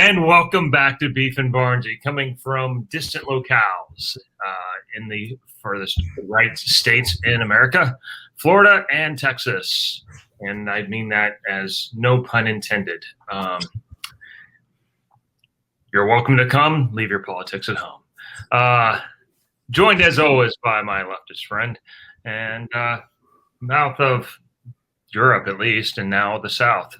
And welcome back to Beef and Barnzy, coming from distant locales in the furthest right states in America, Florida and Texas. And I mean that as no pun intended. You're welcome to come. Leave your politics at home. Joined as always by my leftist friend and mouth of Europe, at least, and now the South.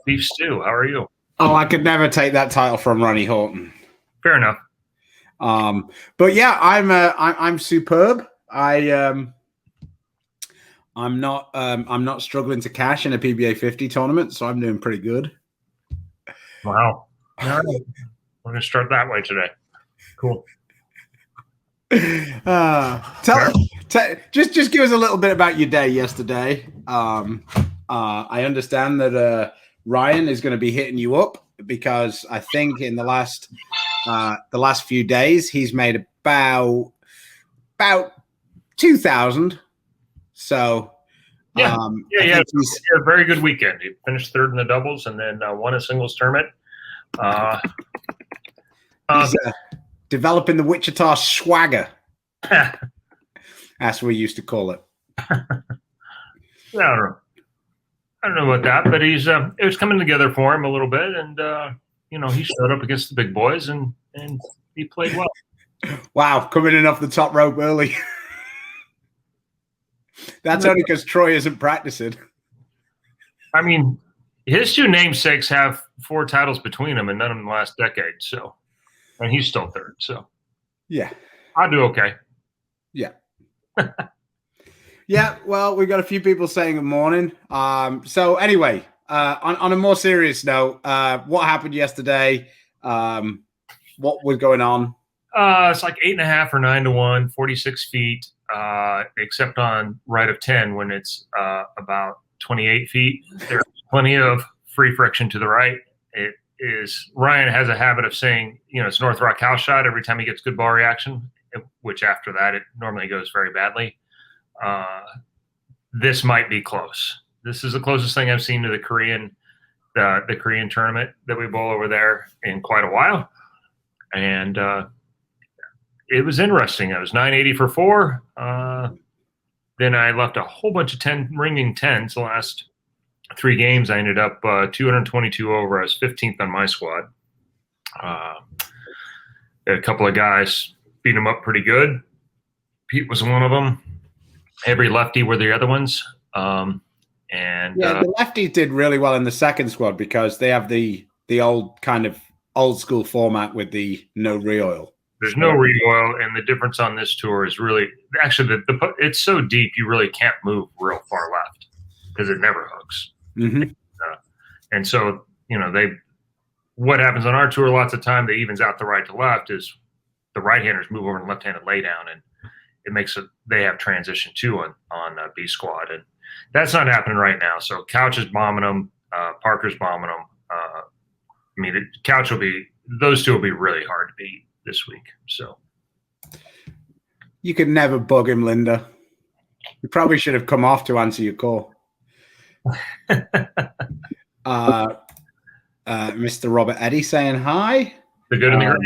Beef Stew, how are you? Oh, I could never take that title from Ronnie Horton. Fair enough. But yeah, I'm superb. I'm not struggling to cash in a PBA 50 tournament, so I'm doing pretty good. Wow. All right. We're going to start that way today. Cool. Just give us a little bit about your day yesterday. I understand that Ryan is going to be hitting you up because I think in the last few days he's made about 2,000. So he had a very good weekend. He finished third in the doubles and then won a singles tournament. He's developing the Wichita swagger, as we used to call it. I don't know about that, but he's it was coming together for him a little bit, and he showed up against the big boys and he played well. Wow, coming in off the top rope early. That's only because Troy isn't practicing. I mean, his two namesakes have 4 titles between them, and none of them last decade. So, and he's still third. So, yeah, I'll do okay. Yeah. Yeah, well, we've got a few people saying good morning. So anyway, on a more serious note, what happened yesterday? What was going on? It's like 8.5 or 9-1, 46 feet, except on right of 10 when it's about 28 feet. There's plenty of free friction to the right. It is Ryan has a habit of saying, it's North Rock house shot every time he gets good ball reaction, which after that it normally goes very badly. This might be close. This is the closest thing I've seen to the Korean tournament that we bowl over there in quite a while. And it was interesting. I was 980 for 4. Then I left a whole bunch of ringing 10s the last 3 games. I ended up 222 over. I was 15th on my squad. A couple of guys beat them up pretty good. Pete was one of them. Every lefty were the other ones. The lefties did really well in the second squad because they have the old kind of old school format with the no re-oil. There's no re-oil, and the difference on this tour is really actually it's so deep you really can't move real far left because it never hooks. Mm-hmm. And so what happens on our tour lots of time that evens out the right to left is the right-handers move over and left-handed lay down, and it makes it they have transition too on B squad, and that's not happening right now. So Couch is bombing them, Parker's bombing them. Couch those two will be really hard to beat this week. So you could never bug him, Linda. You probably should have come off to answer your call. Mr. Robert Eddy saying hi. The good and the great.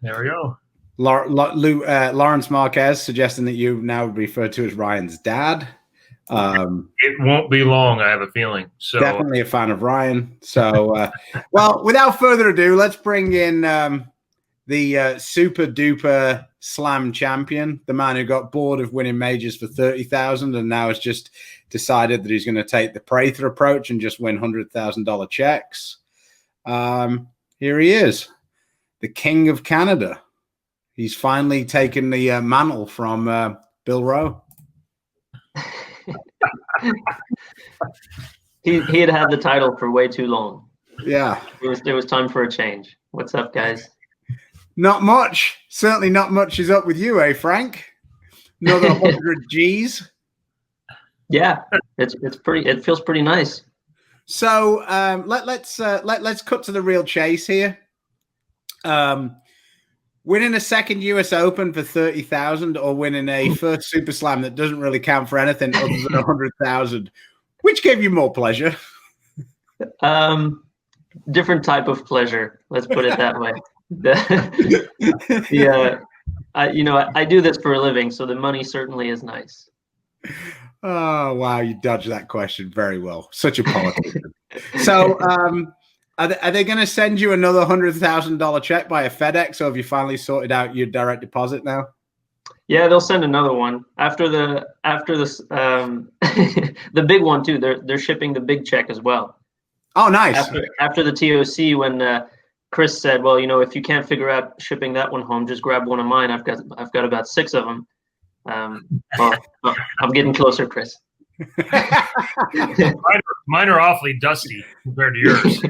There we go. Lawrence Marquez suggesting that you now refer to as Ryan's dad. It won't be long, I have a feeling. So definitely a fan of Ryan. So, well, without further ado, let's bring in the super duper slam champion, the man who got bored of winning majors for 30,000 and now has just decided that he's going to take the Prather approach and just win $100,000 checks. Here he is, the King of Canada. He's finally taken the mantle from Bill Rowe. He had the title for way too long. Yeah. It was time for a change. What's up, guys? Not much. Certainly not much is up with you, Frank? Another 100 G's. Yeah, it feels pretty nice. So let's cut to the real chase here. Winning a second US Open for 30,000 or winning a first Super Slam that doesn't really count for anything other than 100,000, which gave you more pleasure? different type of pleasure. Let's put it that way. I do this for a living, so the money certainly is nice. Oh, wow. You dodged that question very well. Such a politician. So, are they going to send you another $100,000 check by a FedEx, or have you finally sorted out your direct deposit now? Yeah, they'll send another one after this. The big one too. They're shipping the big check as well. Oh, nice. After the TOC, when Chris said, "Well, if you can't figure out shipping that one home, just grab one of mine. I've got about 6 of them." Well, I'm getting closer, Chris. Mine are awfully dusty compared to yours.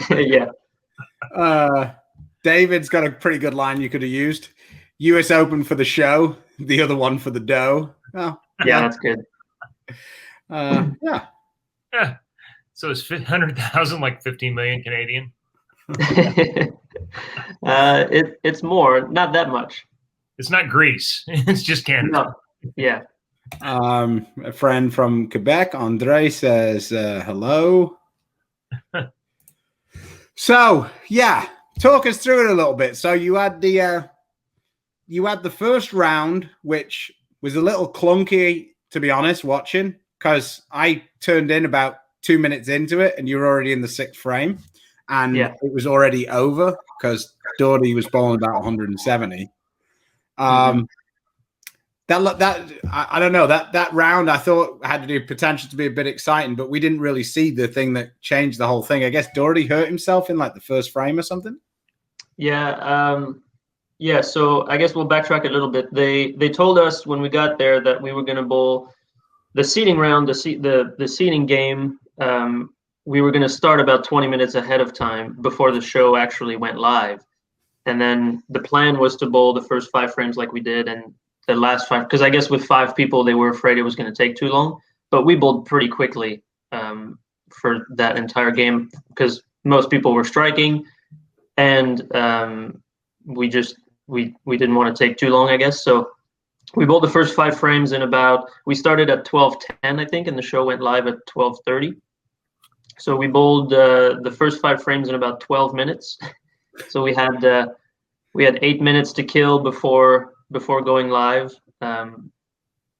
Yeah. David's got a pretty good line you could have used. US Open for the show, the other one for the dough. Oh, yeah, that's good. Yeah. So it's 100,000 like 15 million Canadian? It's more, not that much. It's not Greece. It's just Canada. No. Yeah. A friend from Quebec, Andre, says hello. So, yeah, talk us through it a little bit. So you had the first round, which was a little clunky, to be honest, watching, because I turned in about 2 minutes into it and you were already in the 6th frame, and it was already over because Doherty was bowling about 170. That I don't know, that round I thought had the potential to be a bit exciting, but we didn't really see the thing that changed the whole thing. I guess Doherty hurt himself in like the first frame or something. Yeah. Yeah, so I guess we'll backtrack a little bit. They told us when we got there that we were going to bowl the seeding round, the seeding game. We were going to start about 20 minutes ahead of time before the show actually went live, and then the plan was to bowl the first 5 frames like we did, and the last 5, because I guess with 5 people they were afraid it was going to take too long, but we bowled pretty quickly for that entire game because most people were striking, and we didn't want to take too long, I guess. So we bowled the first 5 frames in we started at 12:10, I think, and the show went live at 12:30. So we bowled the first 5 frames in about 12 minutes. So we had 8 minutes to kill before going live. And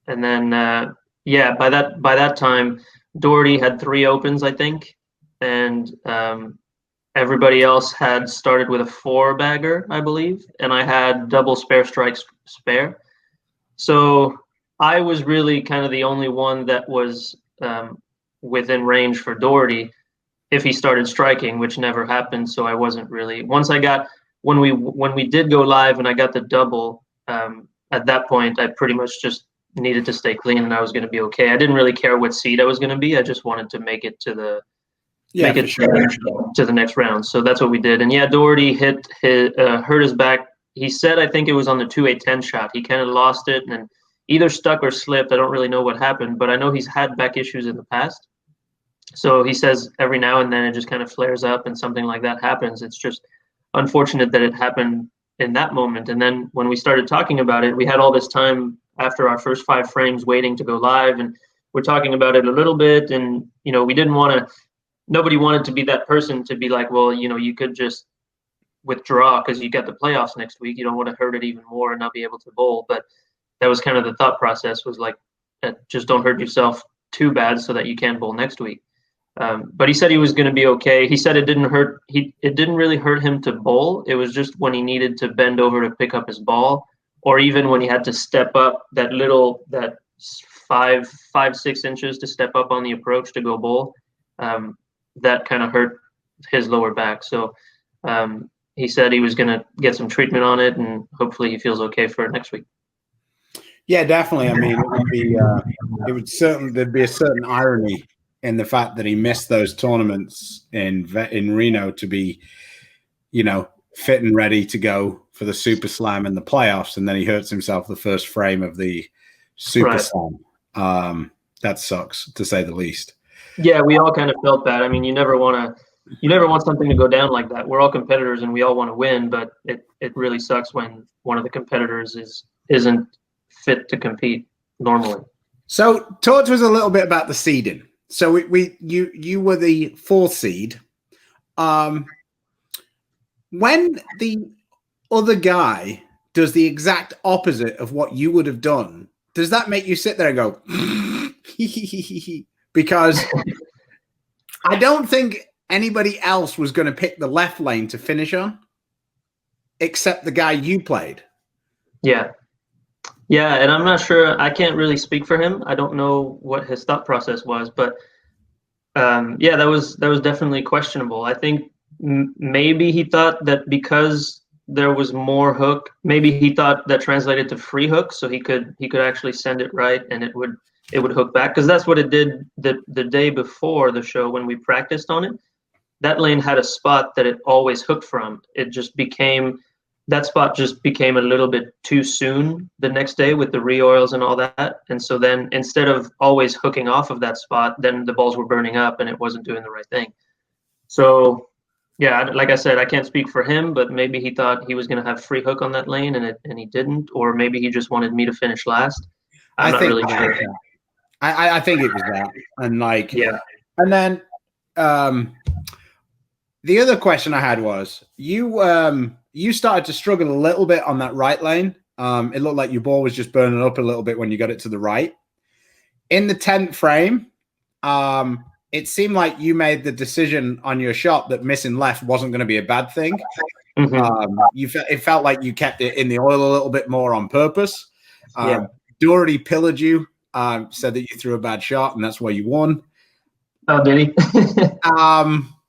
then, by that time, Doherty had 3 opens, I think. And everybody else had started with a 4-bagger, I believe, and I had double spare strikes spare. So I was really kind of the only one that was within range for Doherty if he started striking, which never happened. So I wasn't really. When we did go live and I got the double, at that point I pretty much just needed to stay clean and I was going to be okay. I didn't really care what seed I was going to be. I just wanted to make it to the to the next round. So that's what we did. And yeah, Doherty hurt his back. He said, I think it was on the 2-8-10 shot. He kind of lost it and either stuck or slipped. I don't really know what happened, but I know he's had back issues in the past. So he says every now and then it just kind of flares up and something like that happens. It's just unfortunate that it happened in that moment. And then when we started talking about it, we had all this time after our first 5 frames waiting to go live, and we're talking about it a little bit. And, we didn't want to, nobody wanted to be that person to be like, well, you could just withdraw because you got the playoffs next week. You don't want to hurt it even more and not be able to bowl. But that was kind of the thought process, was like, just don't hurt yourself too bad so that you can bowl next week. But he said he was going to be okay. He said it didn't hurt. It didn't really hurt him to bowl. It was just when he needed to bend over to pick up his ball, or even when he had to step up that 5-6 inches to step up on the approach to go bowl. That kind of hurt his lower back. So he said he was going to get some treatment on it, and hopefully he feels okay for next week. Yeah, definitely. I mean, there'd be a certain irony in the fact that he missed those tournaments in Reno to be, fit and ready to go for the Super Slam and the playoffs, and then he hurts himself the first frame of the Super Slam. That sucks, to say the least. Yeah, we all kind of felt that. I mean, you never want something to go down like that. We're all competitors and we all want to win, but it really sucks when one of the competitors isn't fit to compete normally. So talk to us a little bit about the seeding. So you were the 4th seed. When the other guy does the exact opposite of what you would have done, does that make you sit there and go, because I don't think anybody else was going to pick the left lane to finish on, except the guy you played. Yeah. Yeah, and I'm not sure. I can't really speak for him. I don't know what his thought process was, but yeah, that was definitely questionable. I think maybe he thought that because there was more hook, maybe he thought that translated to free hook, so he could actually send it right and it would hook back, because that's what it did the day before the show when we practiced on it. That lane had a spot that it always hooked from. It just became that spot just became a little bit too soon the next day with the re-oils and all that. And so then instead of always hooking off of that spot, then the balls were burning up and it wasn't doing the right thing. So yeah, like I said, I can't speak for him, but maybe he thought he was going to have free hook on that lane and he didn't, or maybe he just wanted me to finish last. I'm not really sure. I think it was that. And like, yeah. And then the other question I had was you started to struggle a little bit on that right lane. It looked like your ball was just burning up a little bit when you got it to the right. In the 10th frame, it seemed like you made the decision on your shot that missing left wasn't going to be a bad thing. It felt like you kept it in the oil a little bit more on purpose. Doherty pillared you, said that you threw a bad shot, and that's why you won. Oh, did he?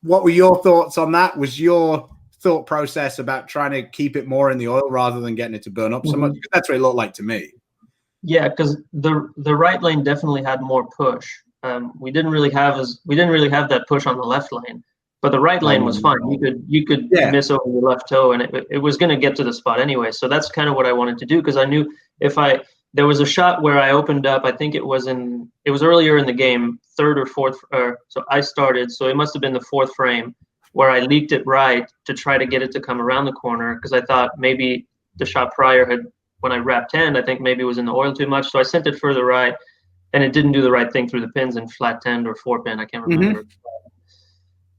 What were your thoughts on that? Was your thought process about trying to keep it more in the oil rather than getting it to burn up so much? That's what it looked like to me. Yeah, because the right lane definitely had more push. We didn't really have that push on the left lane, but the right lane was fine. You could miss over your left toe, and it was going to get to the spot anyway. So that's kind of what I wanted to do, because I knew there was a shot where I opened up. I think it was earlier in the game, third or fourth. So I started. So it must have been the 4th frame where I leaked it right to try to get it to come around the corner, because I thought maybe the shot prior had, when I wrapped 10, I think maybe it was in the oil too much. So I sent it further right, and it didn't do the right thing through the pins and flat 10 or 4-pin. I can't remember.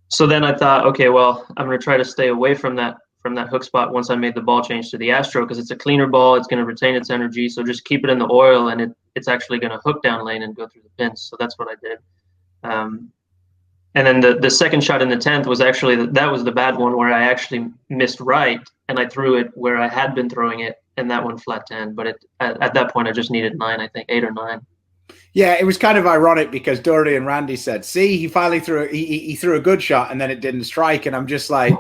So then I thought, okay, well, I'm going to try to stay away from that hook spot once I made the ball change to the Astro, because it's a cleaner ball. It's going to retain its energy. So just keep it in the oil, and it's actually going to hook down lane and go through the pins. So that's what I did. And then the second shot in the 10th was actually that was the bad one, where I actually missed right, and I threw it where I had been throwing it, and that one flat 10. But at that point, I just needed 9, I think 8 or 9. Yeah, it was kind of ironic because Doherty and Randy said, "See, he finally threw he threw a good shot, and then it didn't strike." And I'm just like,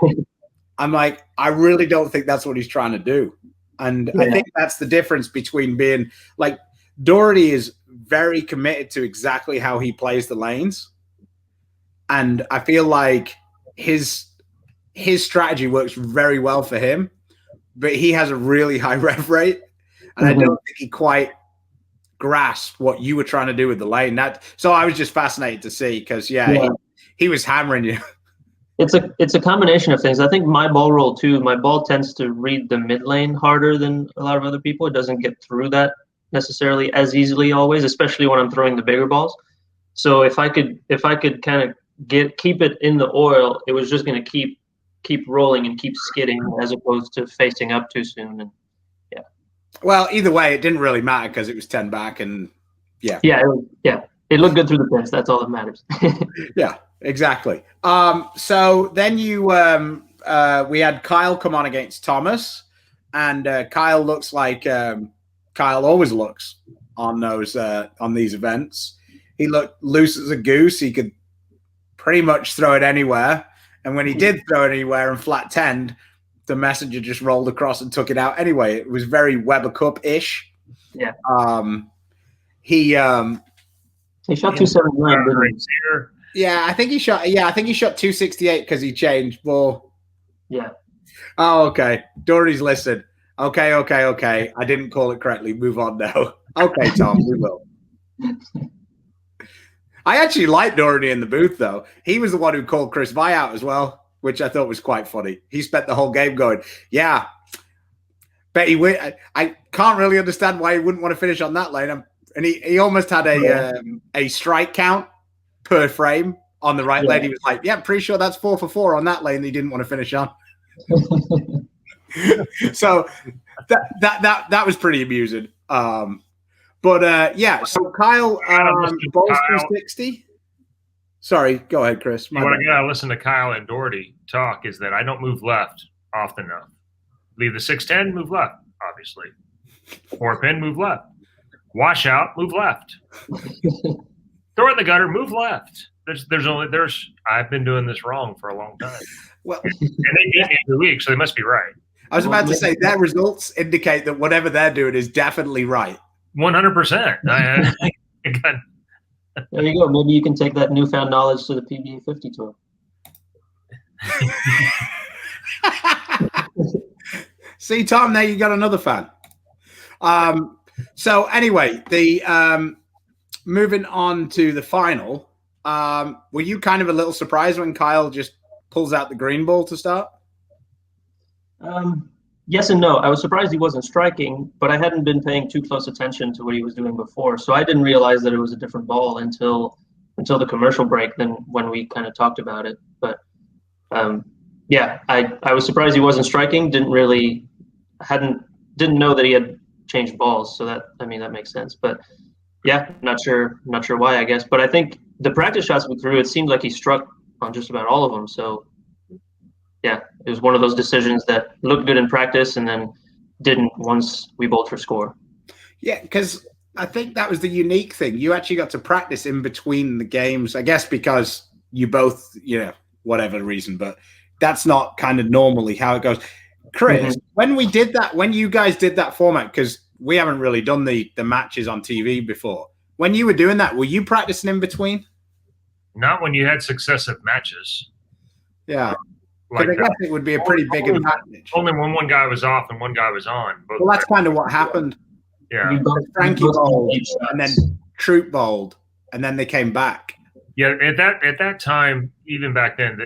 I really don't think that's what he's trying to do. And I think that's the difference between being like Doherty is very committed to exactly how he plays the lanes. And I feel like his strategy works very well for him, but he has a really high rev rate. And I don't think he quite grasped what you were trying to do with the lane. So I was just fascinated to see, because he was hammering you. It's a combination of things. I think my ball roll too. My ball tends to read the mid lane harder than a lot of other people. It doesn't get through that necessarily as easily always, especially when I'm throwing the bigger balls. So if I could kind of keep it in the oil, it was just going to keep rolling and keep skidding, as opposed to facing up too soon. And well, either way, it didn't really matter because it was 10 back, and it looked good through the pins. That's all that matters. Yeah. Exactly. So then we had Kyle come on against Thomas, and Kyle looks like Kyle always looks on these events. He looked loose as a goose. He could pretty much throw it anywhere, and when he did throw it anywhere and flat 10'd, the messenger just rolled across and took it out anyway. It was very Weber Cup-ish. Yeah. He shot 279, didn't he? I think he shot 268 because he changed ball. Yeah. Oh, okay. Doherty's listed. Okay. I didn't call it correctly. Move on now. Okay, Tom, we will. I actually liked Doherty in the booth, though. He was the one who called Chris Vi out as well, which I thought was quite funny. He spent the whole game going, yeah, bet he would. I can't really understand why he wouldn't want to finish on that lane. And he almost had a strike count per frame on the right lane. He was like, yeah, pretty sure that's 4 for 4 on that lane that he didn't want to finish on. So that was pretty amusing. Yeah, so Kyle bowls through 60. Sorry, go ahead, Chris. What I gotta listen to Kyle and Doherty talk is that I don't move left often enough. Leave the 610, move left, obviously. 4-pin, move left. Wash out, move left. Throw it in the gutter, move left. I've been doing this wrong for a long time. Well, and they beat me every week, so they must be right. I was about to say their results indicate that whatever they're doing is definitely right. 100%. There you go. Maybe you can take that newfound knowledge to the PBA 50 tour. See, Tom, there you got another fan. So anyway, the moving on to the final, were you kind of a little surprised when Kyle just pulls out the green ball to start? Yes and no. I was surprised he wasn't striking, but I hadn't been paying too close attention to what he was doing before, so I didn't realize that it was a different ball until the commercial break. Then when we kind of talked about it, but yeah, I was surprised he wasn't striking. Didn't know that he had changed balls, so that makes sense. But yeah, not sure why, I guess. But I think the practice shots we threw, it seemed like he struck on just about all of them. So yeah, it was one of those decisions that looked good in practice and then didn't once we bowled for score. Yeah, because I think that was the unique thing. You actually got to practice in between the games, I guess, because you both, whatever reason, but that's not kind of normally how it goes. Chris, when you guys did that format, because we haven't really done the matches on TV before, when you were doing that, were you practicing in between? Not when you had successive matches. Yeah. Like I guess it would be a pretty big advantage. Only when one guy was off and one guy was on. Well, that's kind of what happened. Yeah. Frankie bowled and then Troop bowled, and then they came back. Yeah, at that time, even back then,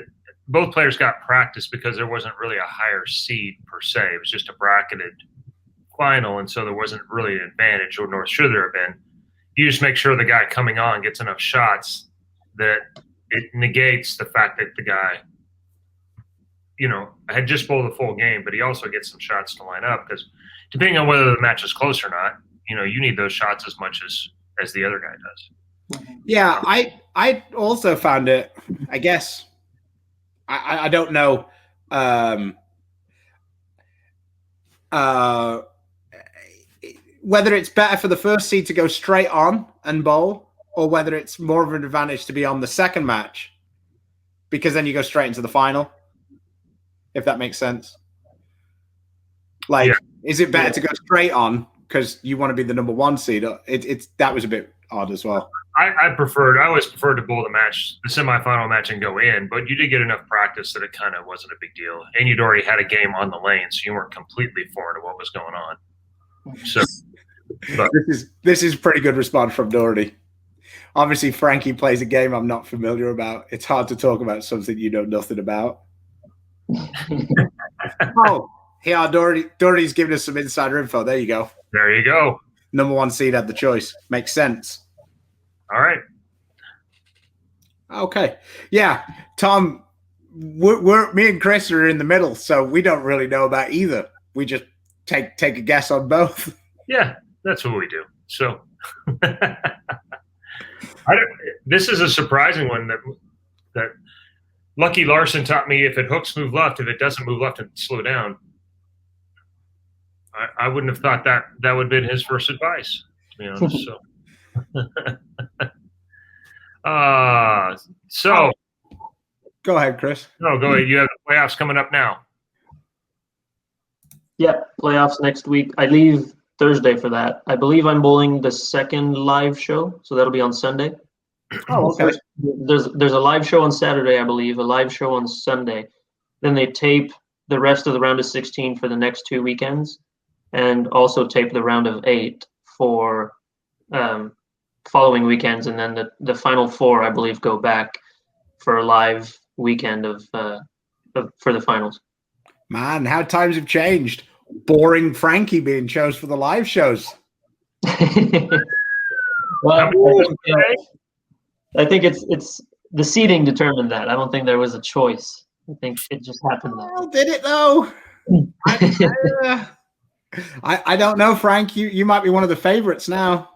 both players got practice because there wasn't really a higher seed per se. It was just a bracketed final, and so there wasn't really an advantage, or nor should there have been. You just make sure the guy coming on gets enough shots that it negates the fact that the guy – had just bowled a full game, but he also gets some shots to line up because depending on whether the match is close or not, you need those shots as much as the other guy does. Yeah, I also found it, I guess, I don't know whether it's better for the first seed to go straight on and bowl or whether it's more of an advantage to be on the second match because then you go straight into the final. If that makes sense. Is it better to go straight on because you want to be the number one seed? That was a bit odd as well. I always preferred to bowl the semifinal match and go in, but you did get enough practice that it kind of wasn't a big deal. And you'd already had a game on the lane, so you weren't completely foreign to what was going on. So this is pretty good response from Doherty. Obviously, Frankie plays a game I'm not familiar about. It's hard to talk about something you know nothing about. Doherty's giving us some insider info. There you go. There you go. Number one seed had the choice. Makes sense. All right. Okay. Yeah, Tom, me and Chris are in the middle, so we don't really know about either. We just take a guess on both. Yeah, that's what we do. So this is a surprising one that Lucky Larson taught me if it hooks, move left. If it doesn't move left, and slow down. I wouldn't have thought that would have been his first advice, to be honest. So, go ahead, Chris. No, go ahead. You have the playoffs coming up now. Yeah, playoffs next week. I leave Thursday for that. I believe I'm bowling the second live show, so that'll be on Sunday. Oh, okay. There's a live show on Saturday, I believe, a live show on Sunday. Then they tape the rest of the round of 16 for the next 2 weekends and also tape the round of 8 for following weekends. And then the final 4, I believe, go back for a live weekend for the finals. Man, how times have changed. Boring Frankie being chose for the live shows. Well, I think it's the seeding determined that. I don't think there was a choice. I think it just happened that Well, did it though? I don't know, Frank. You might be one of the favorites now.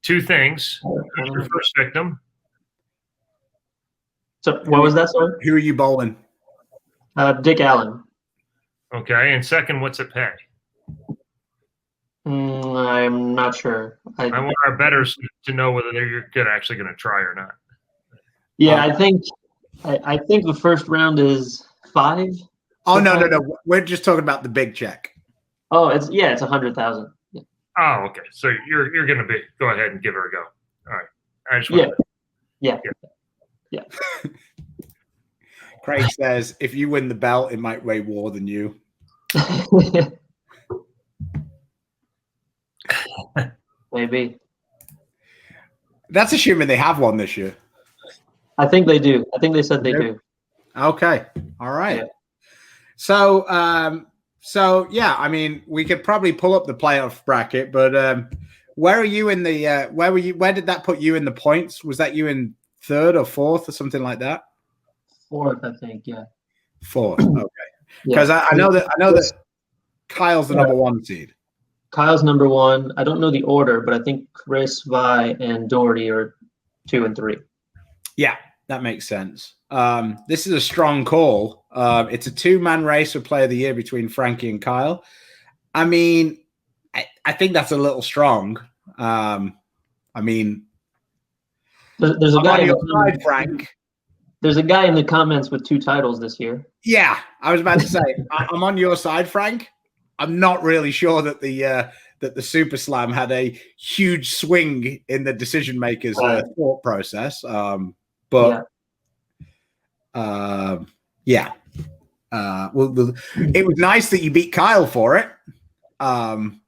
Two things. Who's your first victim? So what was that, sorry? Who are you bowling? Dick Allen. Okay. And second, what's it pay? I'm not sure. I want our bettors to know whether you're actually going to try or not. Yeah, I think the first round is 5. Oh no. We're just talking about the big check. Oh, it's 100,000. Yeah. Oh, okay. So you're going to go ahead and give her a go. All right. I just want Yeah. Craig says if you win the belt, it might weigh more than you. Maybe. That's assuming they have one this year. I think they do. I think they said they do. Okay. All right. Yeah. So yeah, I mean, we could probably pull up the playoff bracket, but where are you in the where did that put you in the points? Was that you in 3rd or 4th or something like that? 4th, I think, yeah. 4th. Okay. Because I know that Kyle's the number 1 seed. Kyle's number 1. I don't know the order, but I think Chris, Vi, and Doherty are 2 and 3. Yeah, that makes sense. This is a strong call. It's a 2-man race for Player of the Year between Frankie and Kyle. I mean, I think that's a little strong. I mean, there's a guy on your side, Frank. There's a guy in the comments with 2 titles this year. Yeah, I was about to say, I'm on your side, Frank. I'm not really sure that the Super Slam had a huge swing in the decision makers' thought process. Well, it was nice that you beat Kyle for it. And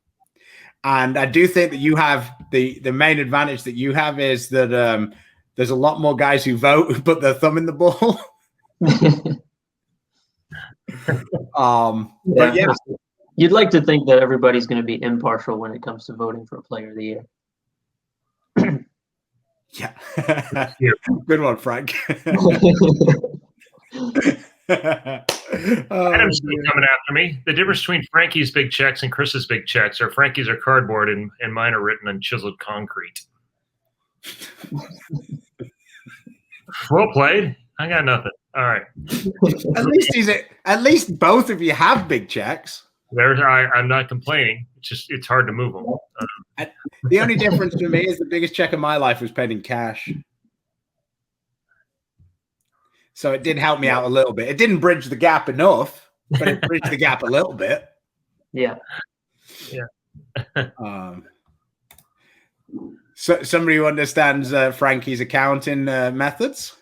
I do think that you have the main advantage that you have is that there's a lot more guys who vote who put their thumb in the ball. But yeah. You'd like to think that everybody's going to be impartial when it comes to voting for a Player of the Year. Yeah. Good one, Frank. Adam's coming after me. The difference between Frankie's big checks and Chris's big checks are Frankie's are cardboard and mine are written on chiseled concrete. Well played. I got nothing. All right. At least both of you have big checks. I'm not complaining. It's hard to move them. The only difference to me is the biggest check of my life was paid in cash. So it did help me out a little bit. It didn't bridge the gap enough, but it bridged the gap a little bit. Yeah. So somebody who understands Frankie's accounting methods.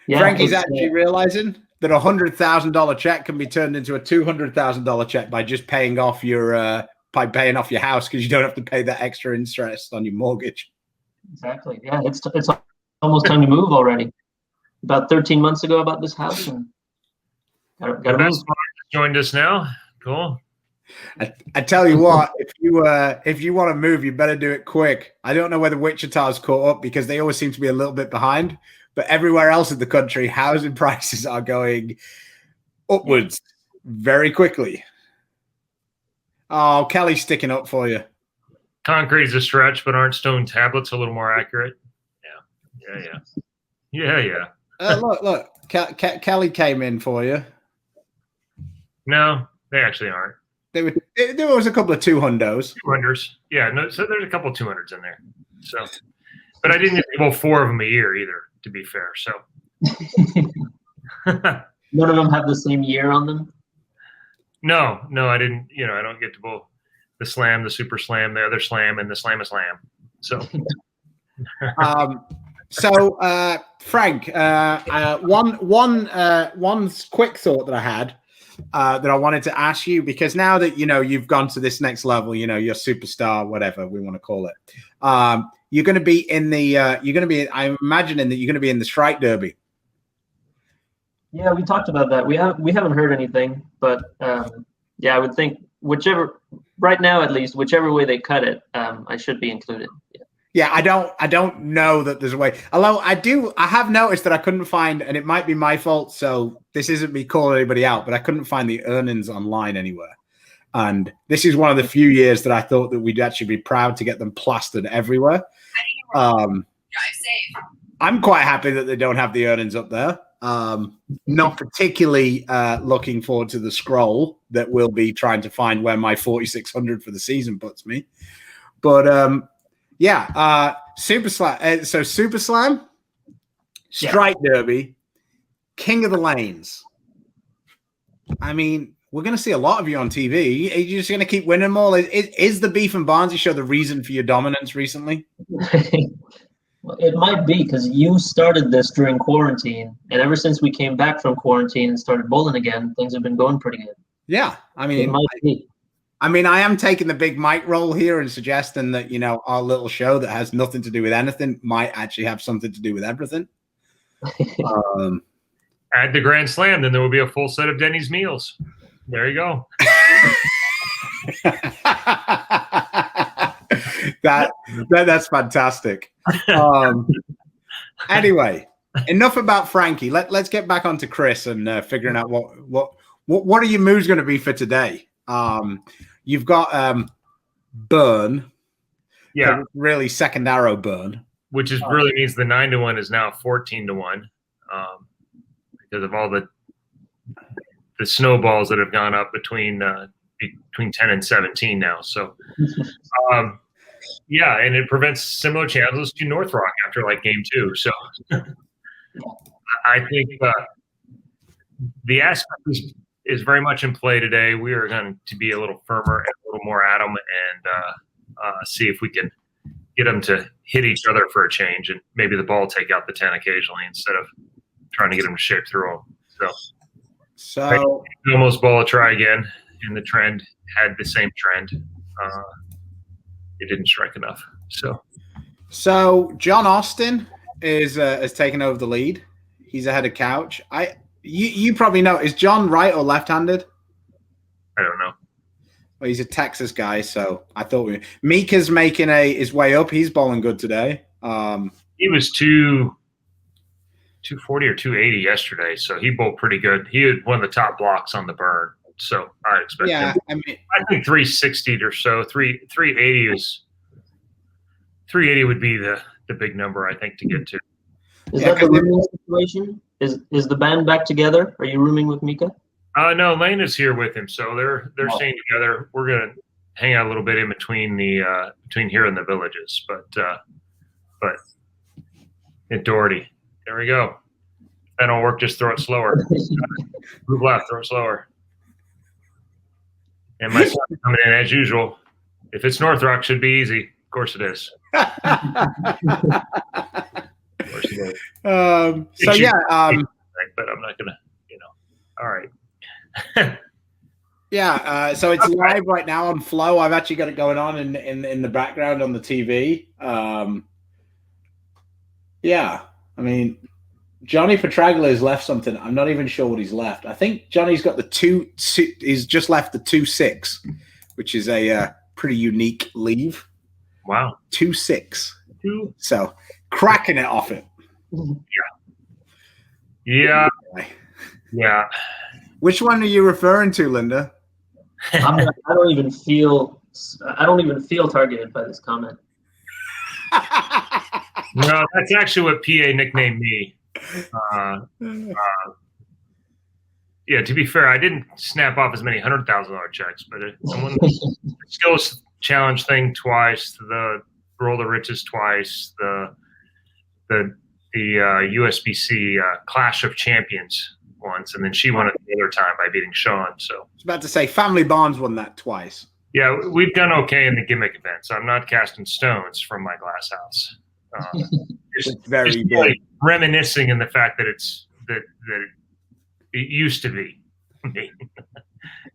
Yeah, Frankie's actually realizing that $100,000 check can be turned into a $200,000 check by just paying off your house because you don't have to pay that extra interest on your mortgage. Exactly. Yeah, it's almost time to move already. About 13 months ago, I bought this house and got to move. Joined us now. Cool. I tell you what, if you want to move, you better do it quick. I don't know whether Wichita's caught up because they always seem to be a little bit behind. But everywhere else in the country, housing prices are going upwards very quickly. Oh, Kelly's sticking up for you. Concrete is a stretch, but aren't stone tablets a little more accurate? Yeah. Look. Kelly came in for you. No, they actually aren't. There was a couple of 200s. 200s. Yeah, no. So there's a couple of 200s in there. So, but I didn't get to go 4 of them a year either, to be fair. So none of them have the same year on them. No, I didn't. I don't get to both the slam, the super slam, the other slam, and the slam is slam. So, Frank, one quick thought that I had. That I wanted to ask you, because now that you've gone to this next level, you're superstar, whatever we want to call it. You're going to be in the. I'm imagining that you're going to be in the Strike Derby. Yeah, we talked about that. We haven't heard anything, but I would think whichever right now at least whichever way they cut it, I should be included. Yeah, I don't know that there's a way. Although I have noticed that I couldn't find, and it might be my fault, so this isn't me calling anybody out, but I couldn't find the earnings online anywhere. And this is one of the few years that I thought that we'd actually be proud to get them plastered everywhere. I'm quite happy that they don't have the earnings up there. Not particularly looking forward to the scroll that will be trying to find where my 4,600 for the season puts me. But yeah, Super Slam. So Super Slam, Strike Derby, King of the Lanes. I mean, we're going to see a lot of you on TV. Are you just going to keep winning them all? Is the Beef and Barnzy Show the reason for your dominance recently? Well, it might be because you started this during quarantine, and ever since we came back from quarantine and started bowling again, things have been going pretty good. Yeah, I mean, it might be. I mean, I am taking the big mic role here and suggesting that, you know, our little show that has nothing to do with anything might actually have something to do with everything. Add the Grand Slam, then there will be a full set of Denny's meals. There you go. That's fantastic. Anyway, enough about Frankie. Let's get back onto Chris and figuring out what are your moves going to be for today. You've got burn. Yeah, really second arrow burn, which is really means the 9-1 is now 14-1 because of all the snowballs that have gone up between 10 and 17 now. So, yeah, and it prevents similar challenges to North Rock after like game 2. So, I think the aspect is very much in play today. We are going to be a little firmer and a little more at them and see if we can get them to hit each other for a change and maybe the ball take out the 10 occasionally instead of trying to get them to shape through them. So almost ball a try again, and the trend had the same trend. It didn't strike enough. So John Austin has taken over the lead. He's ahead of Couch. You probably know. Is John right or left-handed? I don't know. Well, he's a Texas guy, so I thought Mika's making his way up. He's bowling good today. He was 240 or 280 yesterday, so he bowled pretty good. He had one of the top blocks on the burn, so I expect him. I think 360 or so. 380 would be the big number I think to get to. Is that the rooming situation? Is the band back together? Are you rooming with Mika? No, Lane is here with him, so they're staying together. We're gonna hang out a little bit in between between here and the villages, but at Doherty, there we go. If that don't work, just throw it slower. Move left, throw it slower. And my son coming in as usual. If it's North Rock, should be easy. Of course it is. So yeah, but I'm not gonna, all right. Yeah, so it's live right now on Flow. I've actually got it going on in the background on the TV. Yeah, I mean, Johnny Petraglia has left something. I'm not even sure what he's left. I think Johnny's got he's just left the 2-6, which is a pretty unique leave. Wow. 2-6. So cracking it off it. Yeah. Which one are you referring to, Linda? I don't even feel targeted by this comment. No, that's actually what PA nicknamed me. Yeah, to be fair, I didn't snap off as many $100,000 checks, but someone skills challenge thing twice, the roll the riches twice, the USBC Clash of Champions once, and then she won it the other time by beating Sean. So I was about to say Family Bonds won that twice. Yeah, we've done okay in the gimmick events. I'm not casting stones from my glass house. It's very good. Really reminiscing in the fact that that it used to be me,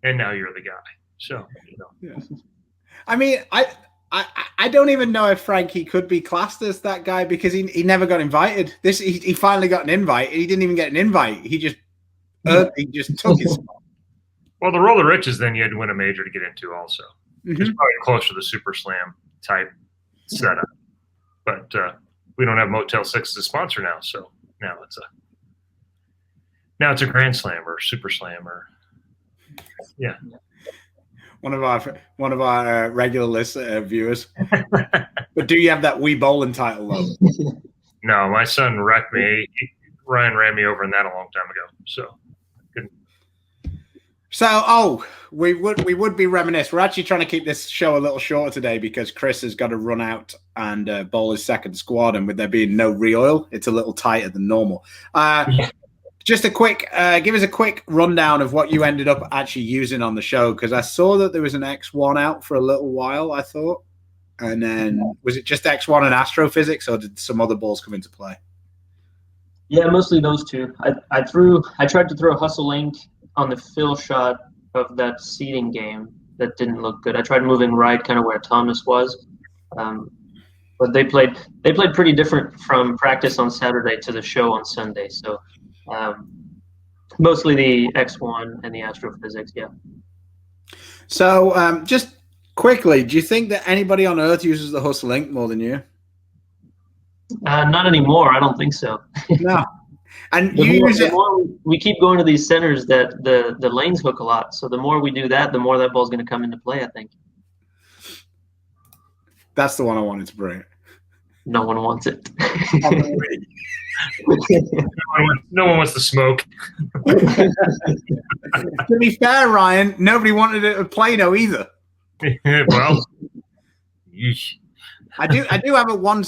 and now you're the guy. So Yeah. I mean, I don't even know if Frankie could be classed as that guy because he never got invited. He finally got an invite. He didn't even get an invite. He just took his spot. Well, the Roll of Riches, then you had to win a major to get into also. Mm-hmm. It's probably close to the Super Slam type setup. but we don't have Motel 6 as a sponsor now, so now it's a Grand Slam or Super Slam or yeah. One of our regular list viewers. But do you have that Wii Bowling title though? No, my son wrecked me. Ryan ran me over in that a long time ago. So, we would be reminiscent. We're actually trying to keep this show a little shorter today because Chris has got to run out and bowl his second squad, and with there being no re-oil, it's a little tighter than normal. Just give us a quick rundown of what you ended up actually using on the show, because I saw that there was an X1 out for a little while, I thought. And then was it just X1 and astrophysics, or did some other balls come into play? Yeah, mostly those two. I tried to throw a hustle link on the fill shot of that seeding game that didn't look good. I tried moving right, kind of where Thomas was, but they played pretty different from practice on Saturday to the show on Sunday. So mostly the X1 and the astrophysics, yeah. So just quickly, do you think that anybody on Earth uses the hustle link more than you? Not anymore. I don't think so. No. And the more we keep going to these centers that the lanes hook a lot. So the more we do that, the more that ball's going to come into play, I think. That's the one I wanted to bring. No one wants it. No one wants to smoke. To be fair, Ryan, nobody wanted it at Plano either. Well, yeesh. I do have a one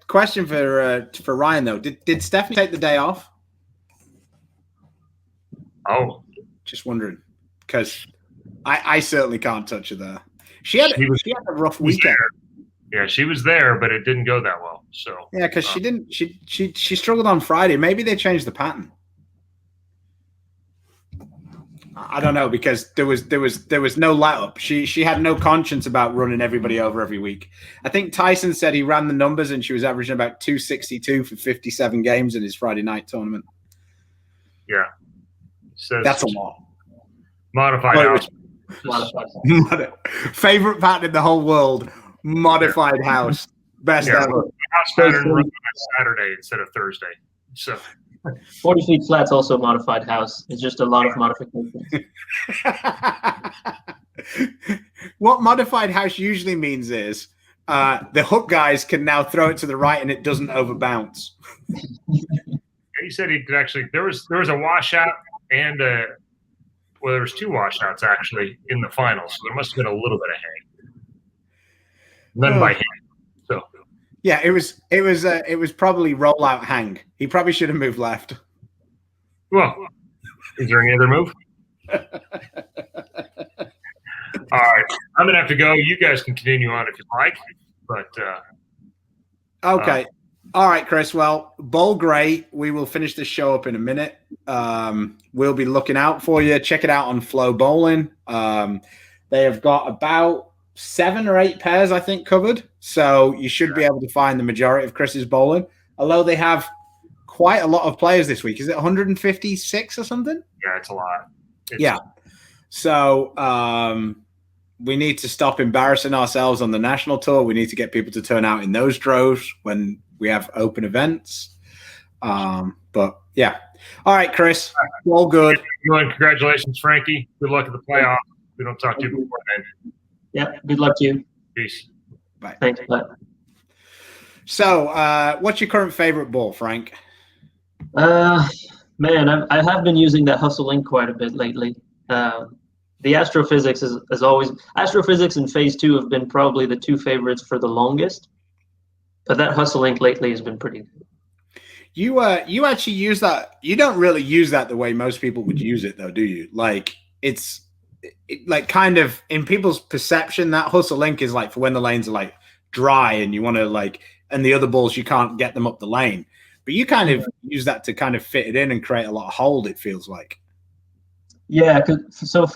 question for Ryan though. Did Stephanie take the day off? Oh, just wondering, because I certainly can't touch her there. She had a rough weekend. Yeah, she was there, but it didn't go that well. So yeah, because she didn't. She struggled on Friday. Maybe they changed the pattern. I don't know, because there was no let up. She had no conscience about running everybody over every week. I think Tyson said he ran the numbers and she was averaging about 262 for 57 games in his Friday night tournament. Yeah, that's a lot. Modified house. Favorite pattern in the whole world. Modified house. Best ever. House pattern run on Saturday instead of Thursday. So 40 feet flat's also a modified house. It's just a lot of modifications. What modified house usually means is the hook guys can now throw it to the right and it doesn't overbounce. He said he could actually. There was a washout and there was two washouts actually in the finals. So there must have been a little bit of hang. None by hand. So. Yeah, it was probably rollout hang. He probably should have moved left. Well, is there any other move? All right, I'm gonna have to go. You guys can continue on if you like, but okay. All right, Chris. Well, bowl great. We will finish this show up in a minute. We'll be looking out for you. Check it out on Flow Bowling. They have got about 7 or 8 pairs, I think, covered. So you should be able to find the majority of Chris's bowling. Although they have quite a lot of players this week. Is it 156 or something? Yeah, it's a lot. Yeah. So we need to stop embarrassing ourselves on the national tour. We need to get people to turn out in those droves when we have open events. But yeah. All right, Chris. All good. Congratulations, Frankie. Good luck at the playoff. We don't talk to you before then. Yeah. Good luck to you. Peace. Bye. Thanks. Bye. So, what's your current favorite ball, Frank? Man, I have been using that hustle link quite a bit lately. The astrophysics is always astrophysics and phase 2 have been probably the 2 favorites for the longest. But that hustle link lately has been pretty good. You actually use that. You don't really use that the way most people would use it, though, do you? Like it's like kind of in people's perception, that hustle link is like for when the lanes are like dry and you want to like, and the other balls you can't get them up the lane. But you kind of use that to kind of fit it in and create a lot of hold. It feels like. Yeah, so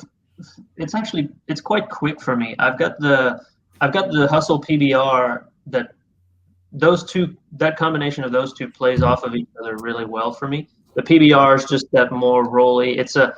it's quite quick for me. I've got the hustle PBR that combination of those two plays off of each other really well for me. The PBR is just that more rolly. It's a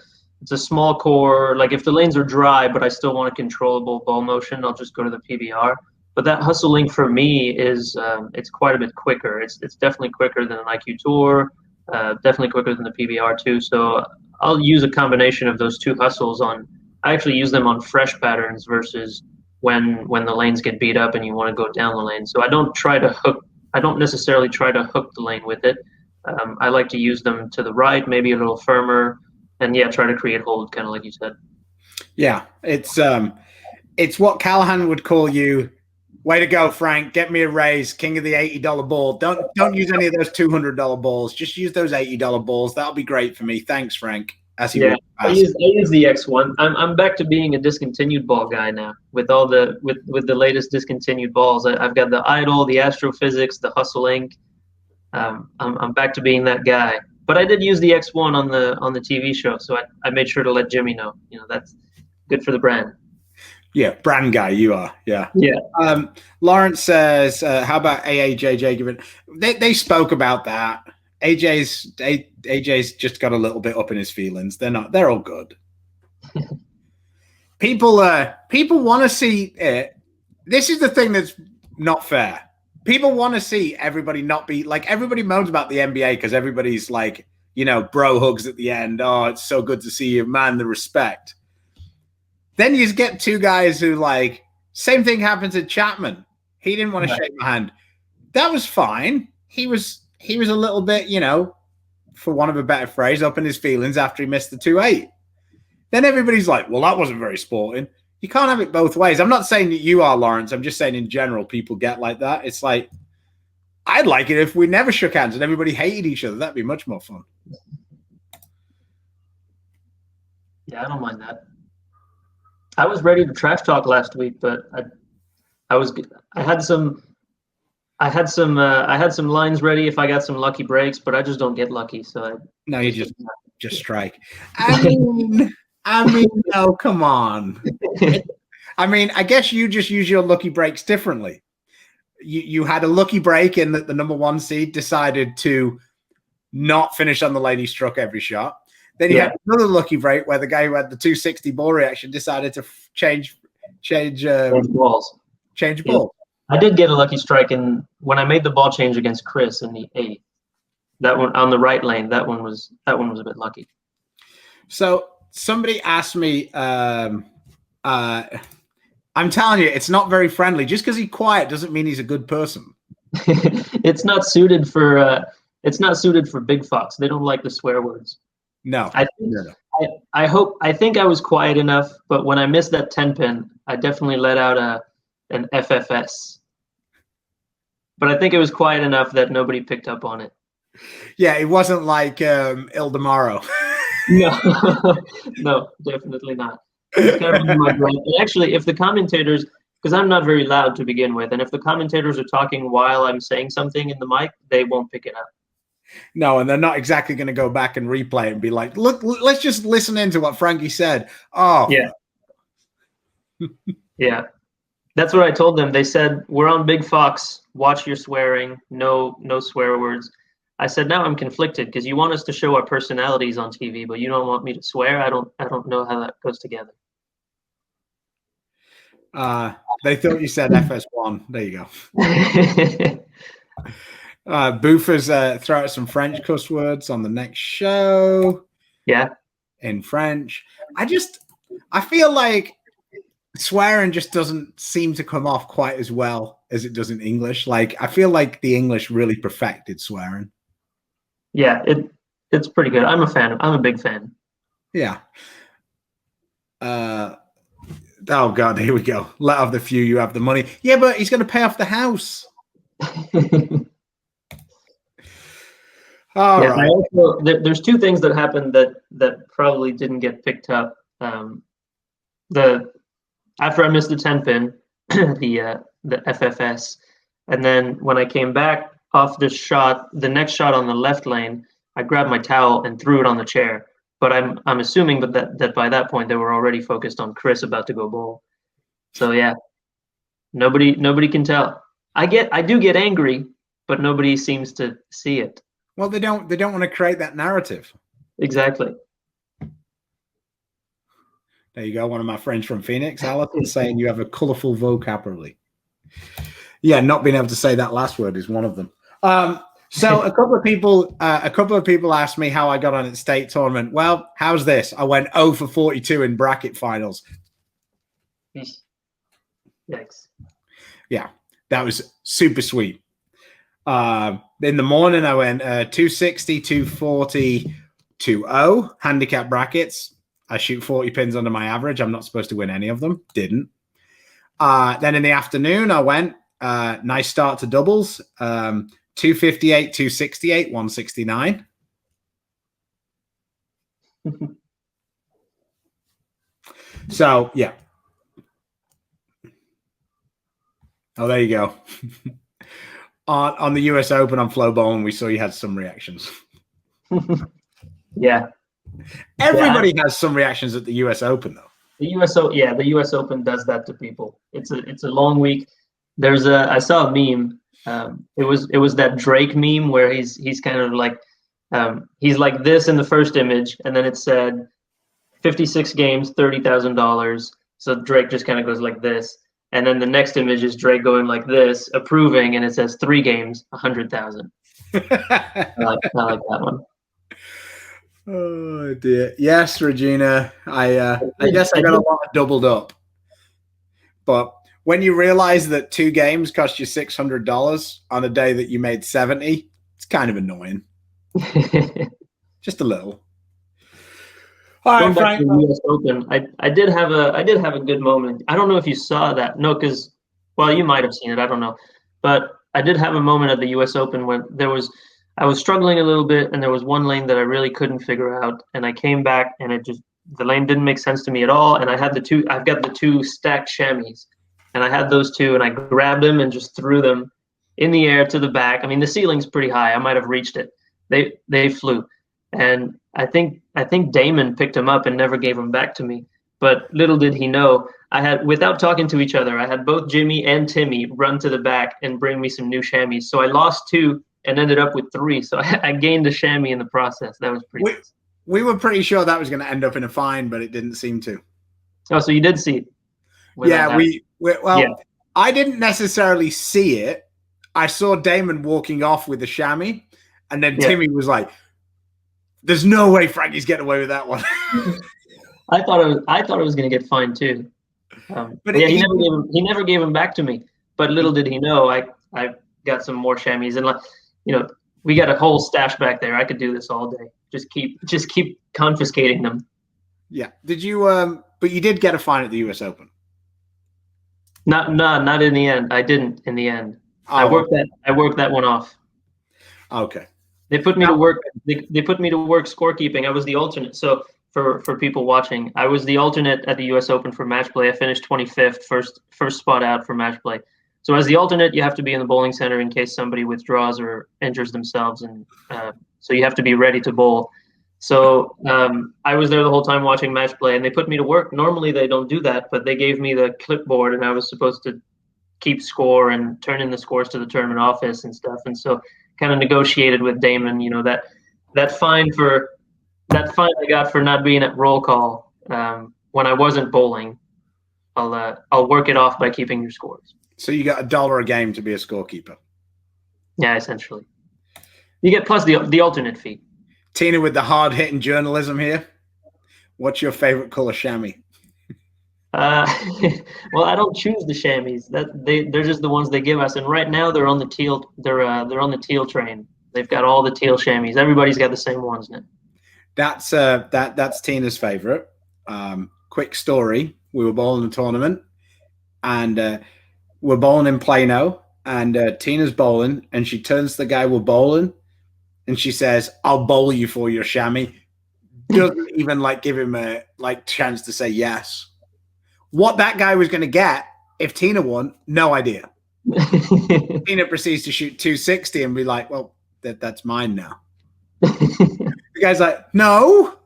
small core. Like if the lanes are dry, but I still want a controllable ball motion, I'll just go to the PBR. But that hustle link for me is it's quite a bit quicker. It's definitely quicker than an IQ Tour, definitely quicker than the PBR too. So I'll use a combination of those two hustles on. I actually use them on fresh patterns versus when the lanes get beat up and you want to go down the lane. So I don't try to hook. I don't necessarily try to hook the lane with it. I like to use them to the right, maybe a little firmer, and yeah, try to create hold, kind of like you said. Yeah, it's what Callahan would call you. Way to go, Frank! Get me a raise, king of the $80 ball. Don't use any of those $200 balls. Just use those $80 balls. That'll be great for me. Thanks, Frank. As he I use the X1. I'm back to being a discontinued ball guy now with all the with the latest discontinued balls. I've got the Idol, the Astrophysics, the Hustle Inc. I'm back to being that guy. But I did use the X1 on the TV show, so I made sure to let Jimmy know. You know, that's good for the brand. Yeah, brand guy, you are. Yeah. Yeah. Lawrence says, how about AAJJ given? They spoke about that. AJ's just got a little bit up in his feelings. They're all good. People want to see it. This is the thing that's not fair. People want to see everybody not be like, everybody moans about the NBA because everybody's like, you know, bro hugs at the end. Oh, it's so good to see you, man, the respect. Then you get two guys who like, same thing happens at Chapman. He didn't want to shake my hand. That was fine. He was a little bit, you know, for want of a better phrase, up in his feelings after he missed the 2-8. Then everybody's like, well, that wasn't very sporting. You can't have it both ways. I'm not saying that you are, Lawrence. I'm just saying in general, people get like that. It's like, I'd like it if we never shook hands and everybody hated each other. That'd be much more fun. Yeah, I don't mind that. I was ready to trash talk last week, but I had some lines ready if I got some lucky breaks, but I just don't get lucky. So no, you just strike. I mean, no, come on. I mean, I guess you just use your lucky breaks differently. You had a lucky break in that the number 1 seed decided to not finish on the lane he struck every shot. Then you had another lucky break where the guy who had the 260 ball reaction decided to change balls. Change ball. I did get a lucky strike when I made the ball change against Chris in the 8th. That one on the right lane. That one was a bit lucky. So somebody asked me. I'm telling you, it's not very friendly. Just because he's quiet doesn't mean he's a good person. It's not suited for Big Fox. They don't like the swear words. No. I think I was quiet enough, but when I missed that 10 pin, I definitely let out an FFS. But I think it was quiet enough that nobody picked up on it. Yeah, it wasn't like Ildemaro. No, definitely not. And actually, if the commentators, because I'm not very loud to begin with, and if the commentators are talking while I'm saying something in the mic, they won't pick it up. No, and they're not exactly going to go back and replay it and be like, look, let's just listen into what Frankie said. Oh, yeah. Yeah. That's what I told them. They said, we're on Big Fox. Watch your swearing. No swear words. I said, now I'm conflicted because you want us to show our personalities on TV, but you don't want me to swear. I don't know how that goes together. They thought you said FS1. There you go. Boofers throw out some French cuss words on the next show. Yeah. In French. I feel like swearing just doesn't seem to come off quite as well as it does in English. Like, I feel like the English really perfected swearing. Yeah, it's pretty good. I'm a big fan. Yeah. Oh God, here we go. Let off the few, you have the money. Yeah, but he's going to pay off the house. All right. Also, there's two things that happened that probably didn't get picked up. After I missed the 10 pin, the FFS, and then when I came back off this shot, the next shot on the left lane, I grabbed my towel and threw it on the chair. But I'm assuming that by that point they were already focused on Chris about to go bowl. So yeah, nobody can tell. I do get angry, but nobody seems to see it. Well, they don't want to create that narrative. Exactly. There you go. One of my friends from Phoenix, Allison, saying you have a colorful vocabulary. Yeah, not being able to say that last word is one of them. So a couple of people asked me how I got on at state tournament. Well, how's this? I went 0 for 42 in bracket finals. Yikes. Yeah, that was super sweet. In the morning, I went 260, 240, 2-0 handicap brackets. I shoot 40 pins under my average. I'm not supposed to win any of them. Didn't. Then in the afternoon, I went nice start to doubles. 258, 268, 169. So, yeah. Oh, there you go. On the US Open on Flow Bowling, we saw you had some reactions. Yeah. Everybody has some reactions at the US Open, though. The the US Open does that to people. It's a long week. I saw a meme. It was that Drake meme where he's kind of like he's like this in the first image, and then it said 56 games, $30,000. So Drake just kind of goes like this. And then the next image is Drake going like this, approving, and it says 3 games, 100,000. I like that one. Oh dear. Yes, Regina. I guess I got a lot doubled up. But when you realize that 2 games cost you $600 on a day that you made 70, it's kind of annoying. Just a little. All right, Frank. To the US Open, I did have a good moment. I don't know if you saw that. No, because you might have seen it. I don't know, but I did have a moment at the US Open when I was struggling a little bit, and there was one lane that I really couldn't figure out, and I came back, and the lane didn't make sense to me at all, and I've got the 2 stacked chamois, and I had those 2, and I grabbed them and just threw them in the air to the back. I mean, the ceiling's pretty high. I might have reached it. They flew, and I think Damon picked him up and never gave him back to me. But little did he know, without talking to each other, I had both Jimmy and Timmy run to the back and bring me some new chamois. So I lost 2 and ended up with 3. So I gained a chamois in the process. That was pretty nice. We were pretty sure that was going to end up in a fine, but it didn't seem to. Oh, so you did see it? Yeah, I didn't necessarily see it. I saw Damon walking off with the chamois, and then Timmy was like, "There's no way Frankie's getting away with that one." I thought it was going to get fined too. But he never gave him back to me. But little did he know, I got some more chamois, and we got a whole stash back there. I could do this all day. Just keep confiscating them. Yeah. Did you? But you did get a fine at the US Open. Not in the end. I didn't in the end. Oh, I worked that one off. Okay. They put me to work. They put me to work scorekeeping. I was the alternate. So for people watching, I was the alternate at the U.S. Open for match play. I finished 25th, first spot out for match play. So as the alternate, you have to be in the bowling center in case somebody withdraws or injures themselves, and so you have to be ready to bowl. So I was there the whole time watching match play, and they put me to work. Normally they don't do that, but they gave me the clipboard, and I was supposed to keep score and turn in the scores to the tournament office and stuff. And so kind of negotiated with Damon, that fine I got for not being at roll call when I wasn't bowling. I'll work it off by keeping your scores. So you got $1 a game to be a scorekeeper. Yeah, essentially. You get plus the alternate fee. Tina with the hard-hitting journalism here. What's your favorite color chamois? Well, I don't choose the chamois. They're just the ones they give us, and right now they're on the teal. They're on the teal train. They've got all the teal chamois. Everybody's got the same ones now. That's Tina's favorite. Quick story: we were bowling a tournament, and we're bowling in Plano, and Tina's bowling, and she turns to the guy we're bowling, and she says, "I'll bowl you for your chamois." Doesn't even give him a chance to say yes. What that guy was going to get if Tina won, no idea. Tina proceeds to shoot 260 and be like, "Well, that's mine now." The guy's like, "No."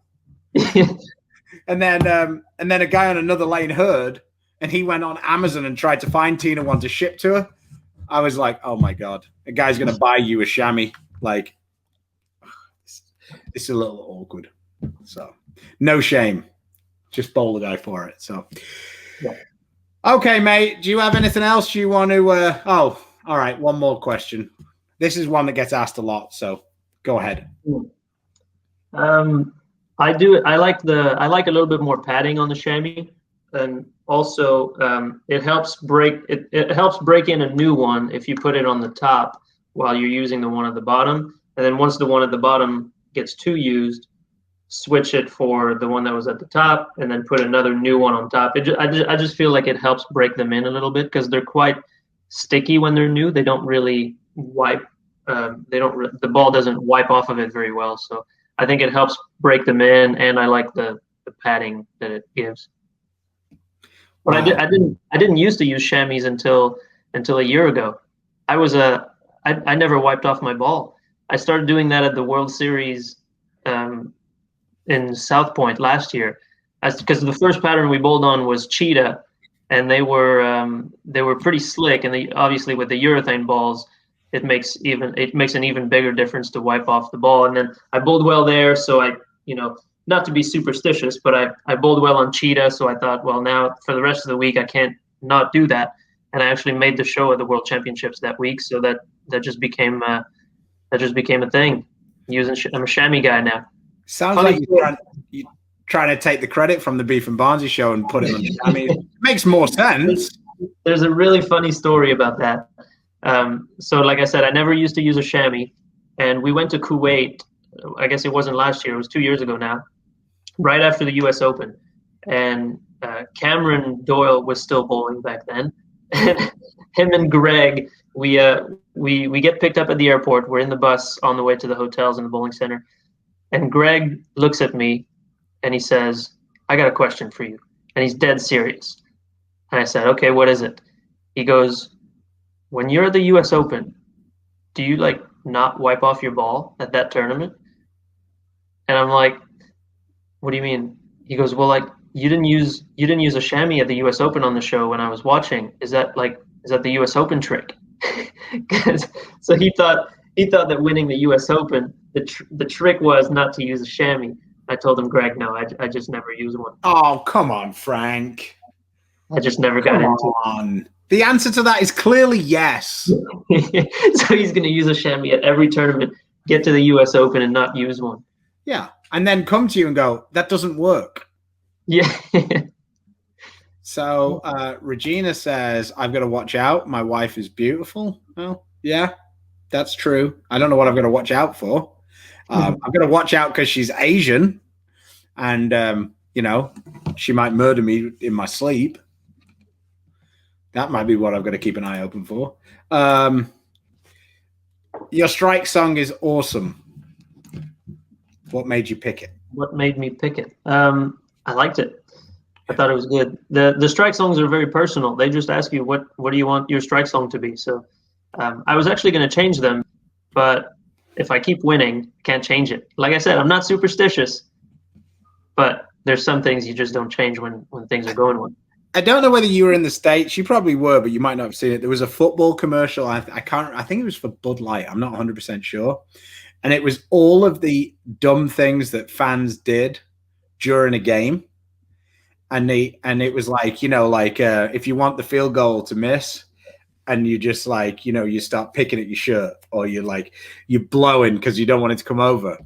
and then a guy on another lane heard, and he went on Amazon and tried to find Tina one to ship to her. I was like, "Oh my God, a guy's going to buy you a chamois." It's a little awkward. So no shame. Just bowl the guy for it. So, yeah. Okay, mate. Do you have anything else you want to? Oh, all right. One more question. This is one that gets asked a lot, so go ahead. I do. I like a little bit more padding on the chamois, and also it helps break in a new one if you put it on the top while you're using the one at the bottom, and then once the one at the bottom gets too used, switch it for the one that was at the top, and then put another new one on top. I just feel like it helps break them in a little bit because they're quite sticky when they're new. They don't really wipe. The ball doesn't wipe off of it very well. So I think it helps break them in, and I like the padding that it gives. But I didn't used to use chamois until a year ago. I never wiped off my ball. I started doing that at the World Series in South Point last year, because the first pattern we bowled on was cheetah, and they were pretty slick, and obviously with the urethane balls, it makes an even bigger difference to wipe off the ball. And then I bowled well there, so not to be superstitious, but I bowled well on cheetah, so I thought, well, now for the rest of the week I can't not do that, and I actually made the show at the World Championships that week, so that just became a thing. I'm a chamois guy now. Sounds like you're trying to take the credit from the Beef and Barnzy show and put it on chamois. It makes more sense. There's a really funny story about that. So like I said, I never used to use a chamois, and we went to Kuwait. I guess it wasn't last year; it was 2 years ago now, right after the U.S. Open, and Cameron Doyle was still bowling back then. And him and Greg, we get picked up at the airport. We're in the bus on the way to the hotels in the bowling center, and Greg looks at me, and he says, "I got a question for you," and he's dead serious. And I said, "Okay, what is it?" He goes, "When you're at the U.S. Open, do you not wipe off your ball at that tournament?" And I'm like, "What do you mean?" He goes, "Well, you didn't use a chamois at the U.S. Open on the show when I was watching. Is that the U.S. Open trick?" So he thought that winning the U.S. Open, the trick was not to use a chamois. I told him, "Greg, no, I just never use one." Oh, come on, Frank. I just never got into it. The answer to that is clearly yes. So he's going to use a chamois at every tournament, get to the U.S. Open, and not use one. Yeah, and then come to you and go, "That doesn't work." Yeah. So Regina says, "I've got to watch out. My wife is beautiful." Well, yeah, that's true. I don't know what I've got to watch out for. I've got to watch out because she's Asian, and she might murder me in my sleep. That might be what I've got to keep an eye open for. Your strike song is awesome. What made you pick it? What made me pick it? I liked it. I thought it was good. The strike songs are very personal. They just ask you what do you want your strike song to be. So I was actually going to change them, but if I keep winning, I can't change it. Like I said, I'm not superstitious, but there's some things you just don't change when things are going well. I don't know whether you were in the States. You probably were, but you might not have seen it. There was a football commercial. I think it was for Bud Light. I'm not 100% sure. And it was all of the dumb things that fans did during a game. And it was if you want the field goal to miss, and you just you start picking at your shirt, or you're blowing because you don't want it to come over.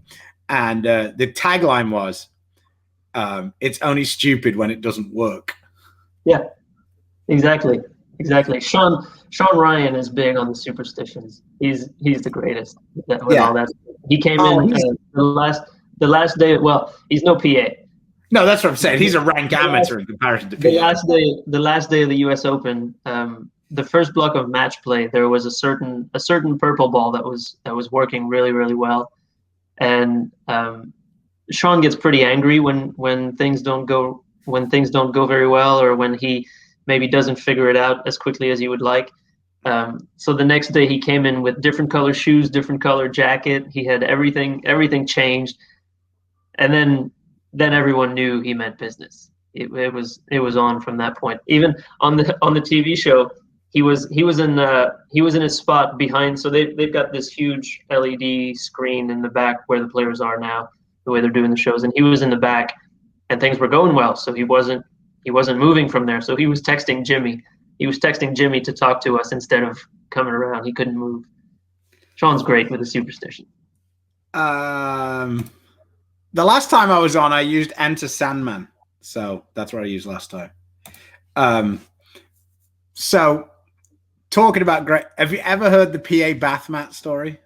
And the tagline was, "It's only stupid when it doesn't work." Yeah, exactly. Sean Ryan is big on the superstitions. He's the greatest with all that. He came in the last day. Well, he's no PA. No, that's what I'm saying. He's a rank amateur in comparison to PA. The last day of the U.S. Open, the first block of match play, there was a certain purple ball that was working really, really well, and Sean gets pretty angry when things don't go very well, or when he maybe doesn't figure it out as quickly as he would like. So the next day he came in with different color shoes, different color jacket. He had everything changed, and then everyone knew he meant business. It was on from that point. Even on the TV show, he was in his spot behind. So they've got this huge LED screen in the back where the players are now, the way they're doing the shows, and he was in the back. And things were going well, so he wasn't he wasn't moving from there. So he was texting Jimmy. He was texting Jimmy to talk to us instead of coming around. He couldn't move. Sean's great with the superstition. The last time I was on, I used Enter Sandman. So that's what I used last time. So talking about great, have you ever heard the PA bath mat story?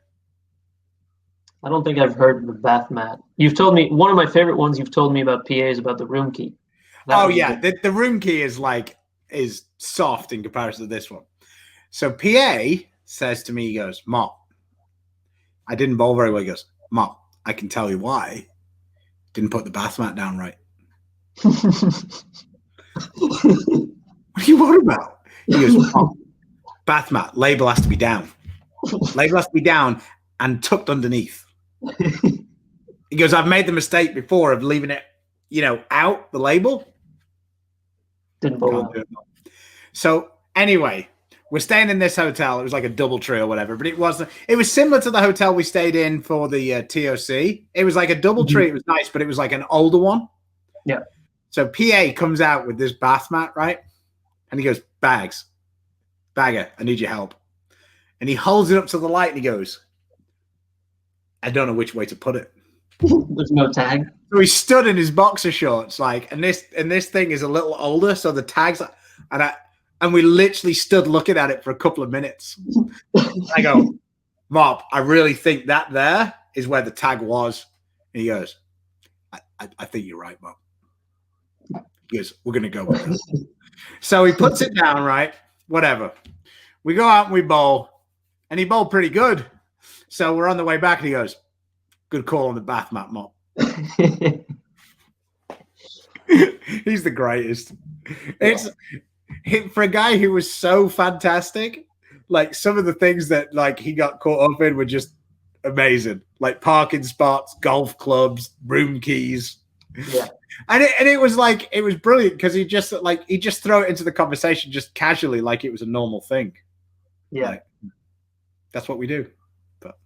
I don't think I've heard the bath mat. You've told me one of my favorite ones. You've told me about PAs about the room key. Oh yeah, the room key is soft in comparison to this one. So PA says to me, he goes, "Mom, I didn't bowl very well." He goes, "Mom, I can tell you why. Didn't put the bath mat down right." What are you on about? He goes, "Mom, bath mat label has to be down. Label has to be down and tucked underneath." He goes, "I've made the mistake before of leaving it, out the label." Didn't bowl. So anyway, we're staying in this hotel. It was like a double tree or whatever, but it was similar to the hotel we stayed in for the TOC. It was like a double tree. It was nice, but it was like an older one. Yeah. So PA comes out with this bath mat, right? And he goes, Bagger, I need your help. And he holds it up to the light and he goes, "I don't know which way to put it." There's no tag. So he stood in his boxer shorts, and this thing is a little older, so the tags, and we literally stood looking at it for a couple of minutes. I go, "Mop, I really think that there is where the tag was." And he goes, I think you're right, Mop. He goes, "We're gonna go with it." So he puts it down, right? Whatever. We go out and we bowl, and he bowled pretty good. So we're on the way back, and he goes, "Good call on the bath mat, Mop." He's the greatest. It's for a guy who was so fantastic. Like some of the things that he got caught up in were just amazing. Like parking spots, golf clubs, room keys. Yeah. And it was brilliant because he just throw it into the conversation just casually, like it was a normal thing. Yeah. That's what we do. But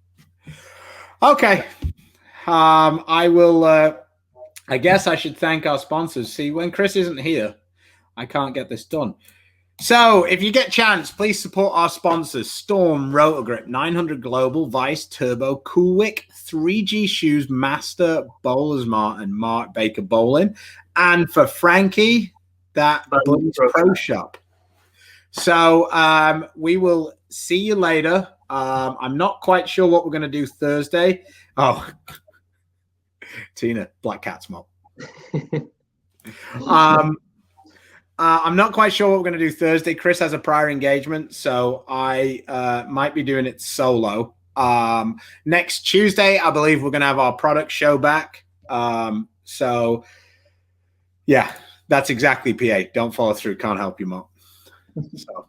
okay. I will I guess I should thank our sponsors. See, when Chris isn't here, I can't get this done. So if you get a chance, please support our sponsors: Storm, Rotogrip, 900 Global, Vice, Turbo, Coolwick, 3G Shoes, Master, Bowler's Mart, and Mark Baker Bowling. And for Frankie, that Buttons Pro Shop. So we will see you later. I'm not quite sure what we're going to do Thursday. Oh, Tina, Black Cat's Mop. I'm not quite sure what we're going to do Thursday. Chris has a prior engagement, so I might be doing it solo. Next Tuesday, I believe we're going to have our product show back. So, yeah, that's exactly PA. Don't follow through. Can't help you, Mo. So,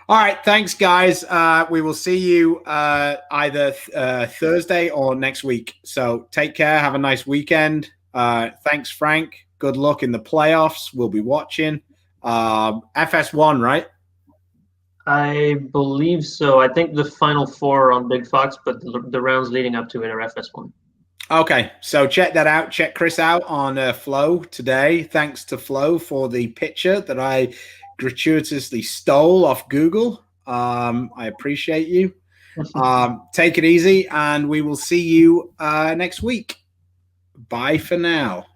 all right. Thanks, guys. We will see you either Thursday or next week. So take care. Have a nice weekend. Thanks, Frank. Good luck in the playoffs. We'll be watching. FS1, right? I believe so. I think the final four are on Big Fox, but the rounds leading up to it are FS1. Okay, so check that out. Check Chris out on Flow today. Thanks to Flow for the picture that I gratuitously stole off Google. I appreciate you. Take it easy, and we will see you next week. Bye for now.